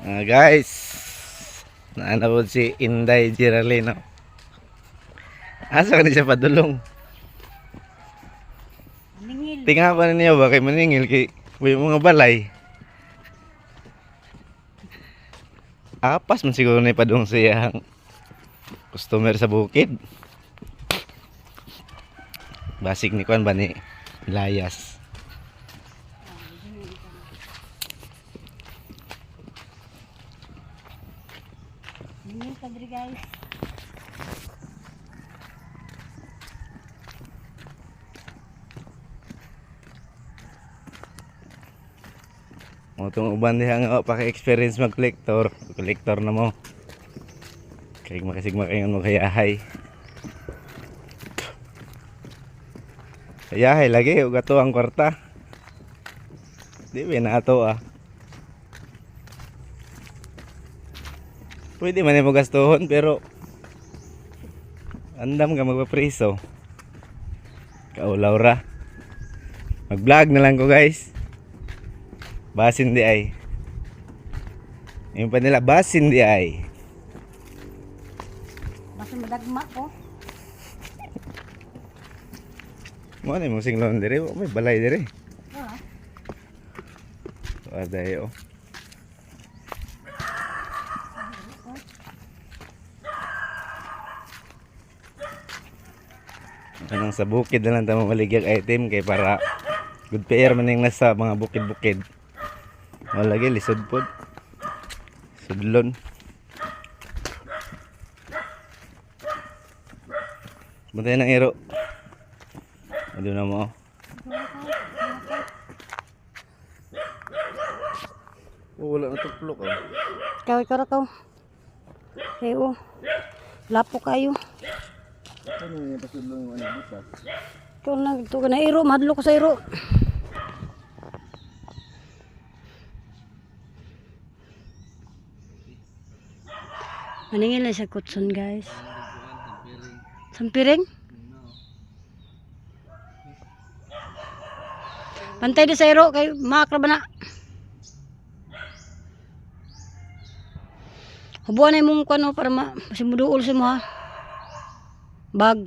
Guys, naanapod si Inday Giralino. Asa ka na siya padulong? Maningil. Tinga ko na niya ba kay maningil kay may mga balay. Apas man siguro na ipadung siyang customer sa bukid. Basig ni Kwan ba ni Layas. Maningil ka diri guys. Mo tong uban diha nga paka-experience mag-collector na mo. Kay makasig makaingon mo kayahay. Kayahay lagi ug ato ang kwarta. Di ba na ato ah. Pwede man mo gastuhon pero andam ka magpapriso. Kaulaw ra. Mag-vlog na lang ko guys. Basin di ay. Yung pa nila basin di ay. Basta madagma ko. Mo na mong singlon dire, may balay dire. Ah. Aday oh. Kanang sa bukid na lang tamo maligyan item kay para good pair man yung nasa mga bukid-bukid. Malagi lisod pod. Sudlon. Bantay ng iro. Ado na mo. Oh, wala na tuplok ah. Ikaw. Eyo. Lapo kayo. Ano yung pasudlong yung ano butas? Ikaw na ito ka na iro. Madlo ko sa iro. Maningil na sa kutson guys. Sampiring? Pantay di sa iro kay makra ba na? Hubuan na yung mong kano para masimuduol sa mo ha. Bag.